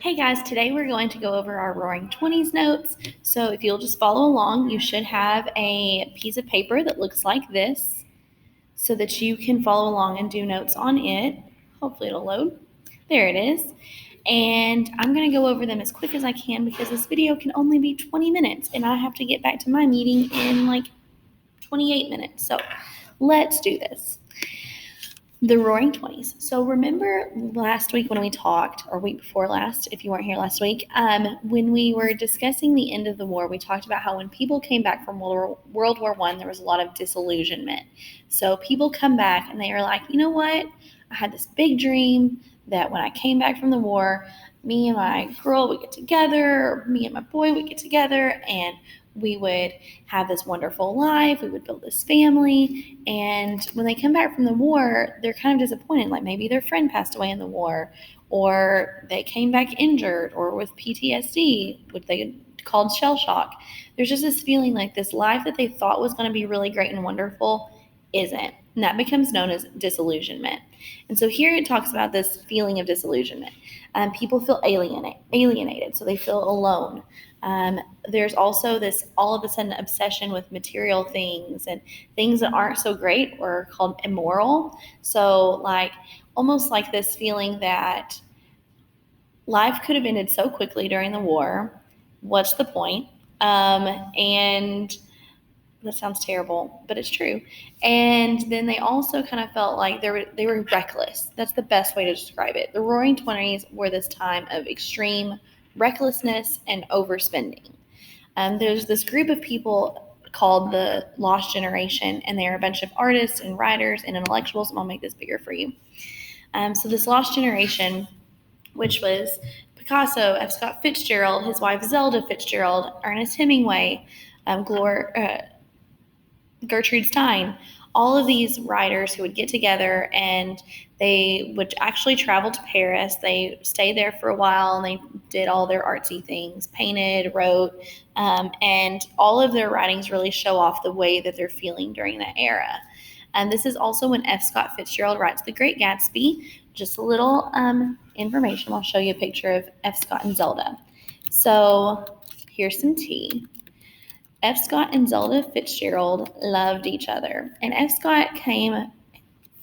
Hey guys, today we're going to go over our Roaring Twenties notes. So if you'll just follow along, you should have a piece of paper that looks like this so that you can follow along and do notes on it. Hopefully it'll load. There it is. And I'm going to go over them as quick as I can because this video can only be 20 minutes and I have to get back to my meeting in like 28 minutes. So let's do this. The Roaring Twenties. So remember last week when we talked, or week before last, if you weren't here last week, when we were discussing the end of the war, we talked about how when people came back from World War I, there was a lot of disillusionment. So people come back and they are like, you know what? I had this big dream that when I came back from the war, me and my girl would get together, or me and my boy would get together, and we would have this wonderful life. We would build this family. And when they come back from the war, they're kind of disappointed. Like maybe their friend passed away in the war, or they came back injured or with PTSD, which they called shell shock. There's just this feeling like this life that they thought was going to be really great and wonderful isn't. And that becomes known as disillusionment. And so here it talks about this feeling of disillusionment. People feel alienated, so they feel alone. There's also this all of a sudden obsession with material things and things that aren't so great or called immoral. So like almost like this feeling that life could have ended so quickly during the war. What's the point? And that sounds terrible, but it's true. And then they also kind of felt like they were reckless. That's the best way to describe it. The Roaring Twenties were this time of extreme recklessness and overspending. There's this group of people called the Lost Generation, and they are a bunch of artists and writers and intellectuals. And I'll make this bigger for you. So this Lost Generation, which was Picasso, F. Scott Fitzgerald, his wife Zelda Fitzgerald, Ernest Hemingway, Gertrude Stein, all of these writers who would get together and they would actually travel to Paris. They stayed there for a while and they did all their artsy things, painted, wrote, and all of their writings really show off the way that they're feeling during that era. And this is also when F. Scott Fitzgerald writes The Great Gatsby. Just a little information. I'll show you a picture of F. Scott and Zelda. So here's some tea. F. Scott and Zelda Fitzgerald loved each other, and F. Scott came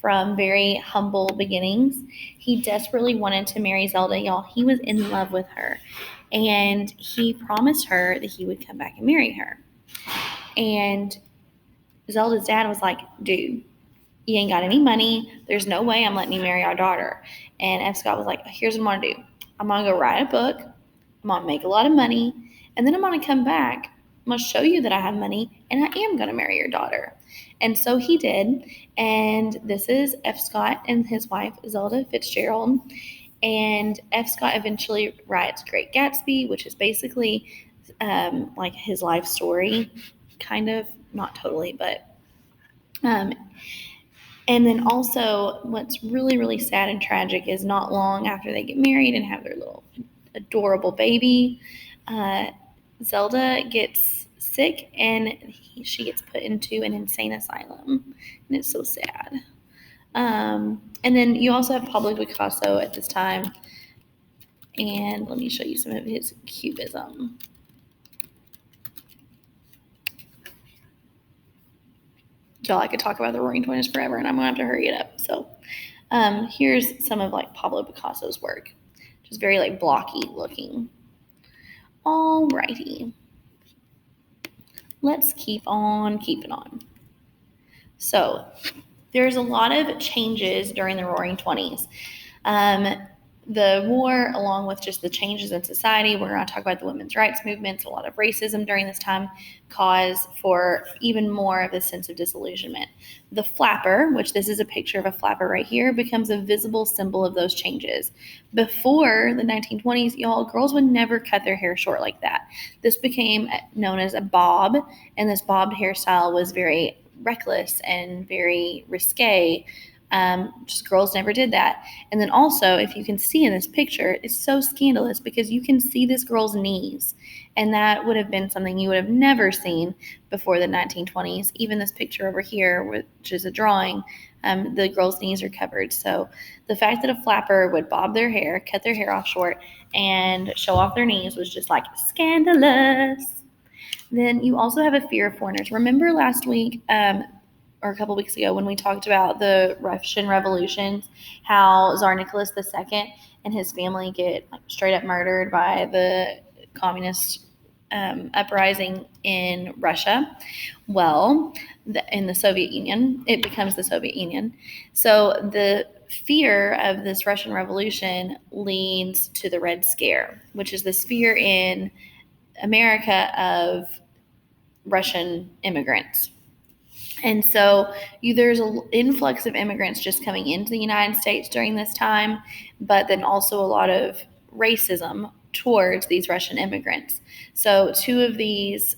from very humble beginnings. He desperately wanted to marry Zelda, y'all. He was in love with her, and he promised her that he would come back and marry her. And Zelda's dad was like, dude, you ain't got any money. There's no way I'm letting you marry our daughter. And F. Scott was like, here's what I'm going to do. I'm going to go write a book. I'm going to make a lot of money. And then I'm going to come back. I'm going to show you that I have money and I am going to marry your daughter. And so he did. And this is F. Scott and his wife, Zelda Fitzgerald. And F. Scott eventually writes Great Gatsby, which is basically like his life story, kind of, not totally, but. And then also, what's really, really sad and tragic is not long after they get married and have their little adorable baby, Zelda gets sick and she gets put into an insane asylum. And it's so sad. And then you also have Pablo Picasso at this time. And let me show you some of his cubism. Y'all, I could talk about the Roaring Twenties forever, and I'm gonna have to hurry it up. So, here's some of like Pablo Picasso's work, just very like blocky looking. Alrighty, let's keep on keeping on. So, there's a lot of changes during the Roaring Twenties. The war, along with just the changes in society, we're going to talk about the women's rights movements, a lot of racism during this time, cause for even more of a sense of disillusionment. The flapper, which this is a picture of a flapper right here, becomes a visible symbol of those changes. Before the 1920s, y'all, girls would never cut their hair short like that. This became known as a bob, and this bobbed hairstyle was very reckless and very risque. Just girls never did that. And then also, if you can see in this picture, it's so scandalous because you can see this girl's knees. And that would have been something you would have never seen before the 1920s. Even this picture over here, which is a drawing, The girls' knees are covered. So the fact that a flapper would bob their hair, cut their hair off short, and show off their knees was just like scandalous. Then you also have a fear of foreigners. Remember last week, or a couple weeks ago, when we talked about the Russian revolutions, how Tsar Nicholas II and his family get like straight up murdered by the communist uprising in Russia? Well, in the Soviet Union, it becomes the Soviet Union. So the fear of this Russian Revolution leads to the Red Scare, which is this fear in America of Russian immigrants. And so there's an influx of immigrants just coming into the United States during this time, but then also a lot of racism towards these Russian immigrants. So two of these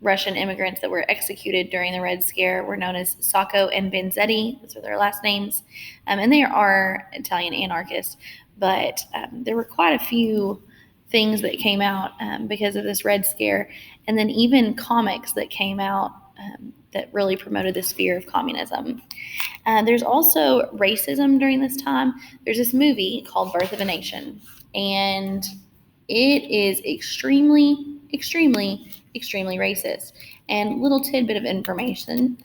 Russian immigrants that were executed during the Red Scare were known as Sacco and Vanzetti. Those are their last names. And they are Italian anarchists. But there were quite a few things that came out because of this Red Scare. And then even comics that came out that really promoted this fear of communism. There's also racism during this time. There's this movie called Birth of a Nation. And it is extremely, extremely, extremely racist. And little tidbit of information,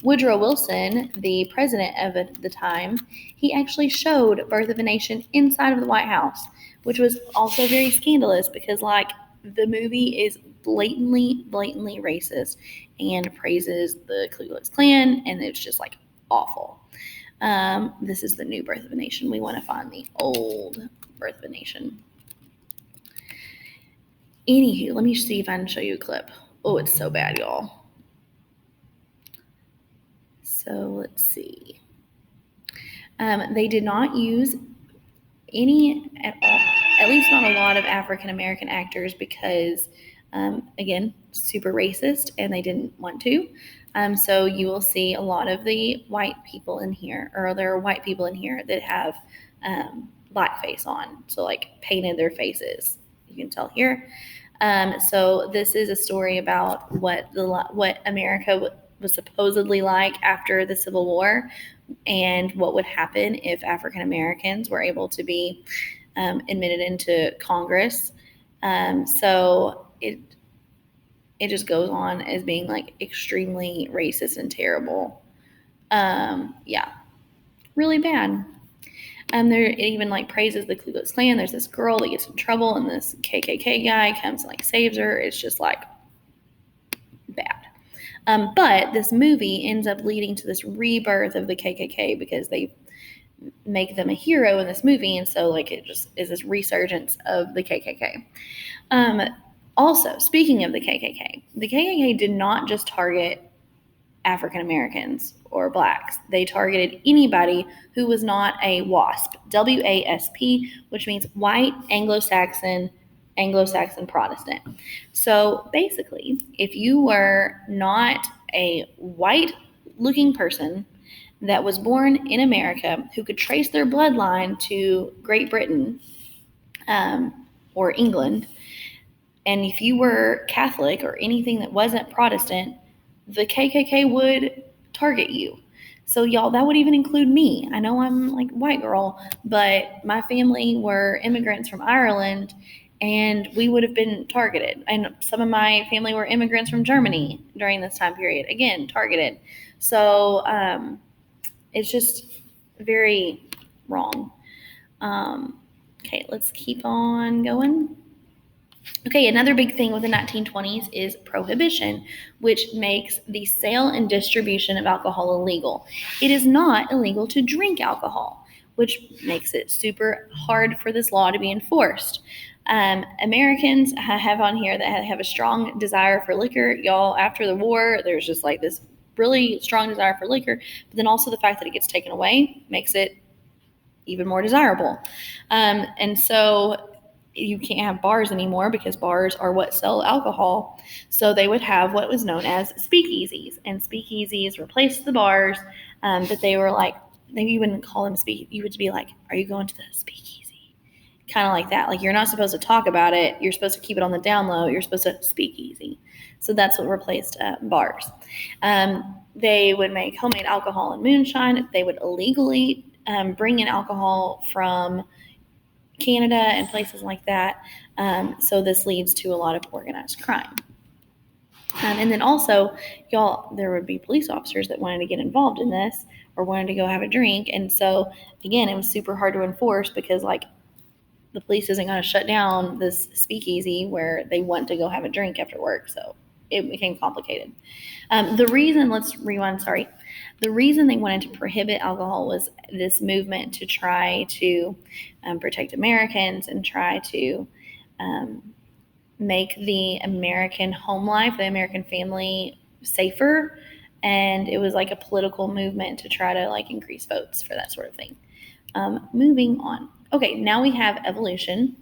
Woodrow Wilson, the president of the time, he actually showed Birth of a Nation inside of the White House, which was also very scandalous because, like, the movie is blatantly racist and praises the Ku Klux Klan, and it's just, like, awful. This is the new Birth of a Nation. We want to find the old Birth of a Nation. Anywho, let me see if I can show you a clip. Oh, it's so bad, y'all. So let's see. They did not use any at all, at least not a lot of African American actors because, again, super racist and they didn't want to. So you will see a lot of the white people in here, or there are white people in here that have blackface on, so like painted their faces. You can tell here. So this is a story about what America was supposedly like after the Civil War, and what would happen if African Americans were able to be admitted into Congress. So it just goes on as being like extremely racist and terrible. Yeah, really bad. It even like praises the Ku Klux Klan. There's this girl that gets in trouble, and this KKK guy comes and like saves her. It's just like bad. But this movie ends up leading to this rebirth of the KKK because they make them a hero in this movie, and so like it just is this resurgence of the KKK. Also, speaking of the KKK did not just target African Americans or blacks. They targeted anybody who was not a WASP, W-A-S-P, which means white Anglo-Saxon Protestant. So basically, if you were not a white looking person that was born in America who could trace their bloodline to Great Britain or England, and if you were Catholic or anything that wasn't Protestant, the KKK would target you. So y'all, that would even include me. I know I'm like white girl, but my family were immigrants from Ireland, and we would have been targeted. And some of my family were immigrants from Germany during this time period. Again, targeted. So it's just very wrong. Okay, let's keep on going. Okay, another big thing with the 1920s is prohibition, which makes the sale and distribution of alcohol illegal. It is not illegal to drink alcohol, which makes it super hard for this law to be enforced. Americans have on here that have a strong desire for liquor. Y'all, after the war, there's just like this really strong desire for liquor, but then also the fact that it gets taken away makes it even more desirable. And so you can't have bars anymore because bars are what sell alcohol. So they would have what was known as speakeasies, and speakeasies replaced the bars. But they were like, maybe you wouldn't call them you would be like, are you going to the speakeasy? kind of like that. Like, you're not supposed to talk about it. You're supposed to keep it on the down low. You're supposed to speak easy. So that's what replaced bars. They would make homemade alcohol and moonshine. They would illegally bring in alcohol from Canada and places like that. So this leads to a lot of organized crime. And then also, y'all, there would be police officers that wanted to get involved in this or wanted to go have a drink. And so, again, it was super hard to enforce because, like, the police isn't going to shut down this speakeasy where they want to go have a drink after work. So it became complicated. The reason they wanted to prohibit alcohol was this movement to try to protect Americans and try to make the American home life, the American family safer. And it was like a political movement to try to like increase votes for that sort of thing. Moving on. Okay, now we have evolution.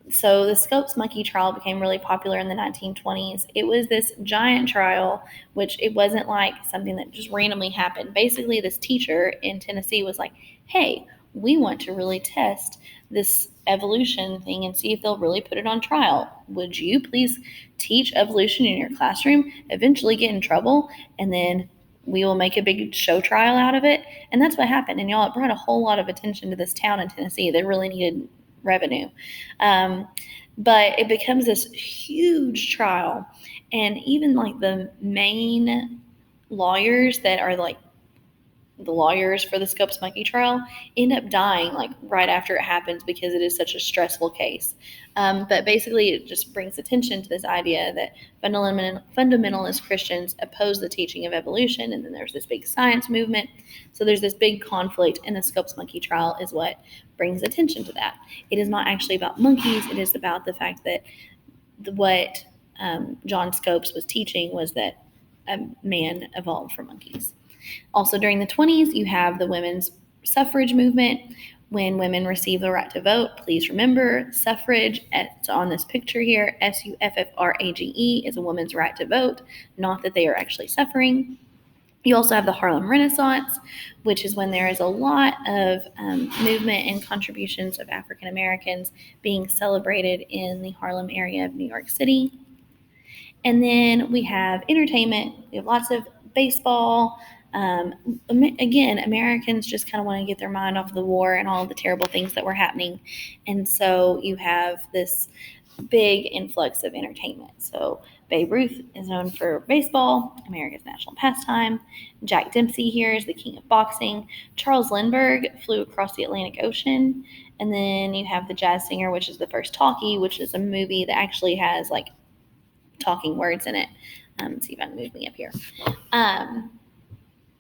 So the Scopes monkey trial became really popular in the 1920s. It was this giant trial, which it wasn't like something that just randomly happened. Basically, this teacher in Tennessee was like, hey, we want to really test this evolution thing and see if they'll really put it on trial. Would you please teach evolution in your classroom, eventually get in trouble, and then we will make a big show trial out of it? And that's what happened. And y'all, it brought a whole lot of attention to this town in Tennessee. They really needed revenue. But it becomes this huge trial. And even like the main lawyers that are like the lawyers for the Scopes monkey trial end up dying like right after it happens because it is such a stressful case. But basically, it just brings attention to this idea that fundamentalist Christians oppose the teaching of evolution, and then there's this big science movement. So there's this big conflict, and the Scopes monkey trial is what brings attention to that. It is not actually about monkeys. It is about the fact that what John Scopes was teaching was that man evolved from monkeys. Also, during the 20s, you have the women's suffrage movement. When women receive the right to vote, please remember suffrage, it's on this picture here, SUFFRAGE, is a woman's right to vote, not that they are actually suffering. You also have the Harlem Renaissance, which is when there is a lot of movement and contributions of African Americans being celebrated in the Harlem area of New York City. And then we have entertainment. We have lots of baseball. Again, Americans just kind of want to get their mind off the war and all the terrible things that were happening. And so you have this big influx of entertainment. So Babe Ruth is known for baseball, America's national pastime. Jack Dempsey here is the king of boxing. Charles Lindbergh flew across the Atlantic Ocean. And then you have The Jazz Singer, which is the first talkie, which is a movie that actually has like talking words in it. Let's see if I can move me up here.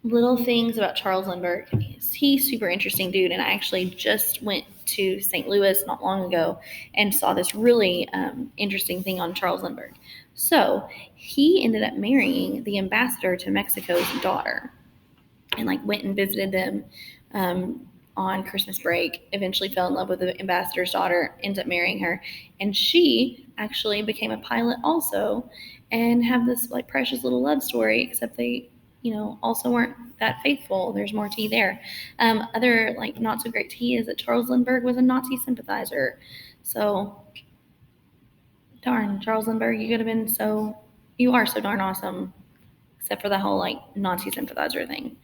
Little things about Charles Lindbergh. He's super interesting dude, and I actually just went to St. Louis not long ago and saw this really interesting thing on Charles Lindbergh. So he ended up marrying the ambassador to Mexico's daughter, and like went and visited them on Christmas break. Eventually fell in love with the ambassador's daughter, ends up marrying her, and she actually became a pilot also, and have this like precious little love story. Except they, also weren't that faithful. There's more tea there. Other like not so great tea is that Charles Lindbergh was a Nazi sympathizer. So darn, Charles Lindbergh, you are so darn awesome, except for the whole like Nazi sympathizer thing.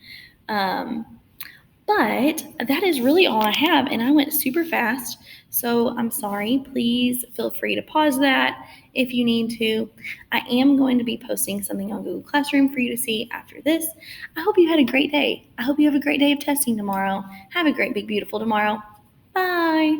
But that is really all I have, and I went super fast, so I'm sorry. Please feel free to pause that if you need to. I am going to be posting something on Google Classroom for you to see after this. I hope you had a great day. I hope you have a great day of testing tomorrow. Have a great, big, beautiful tomorrow. Bye.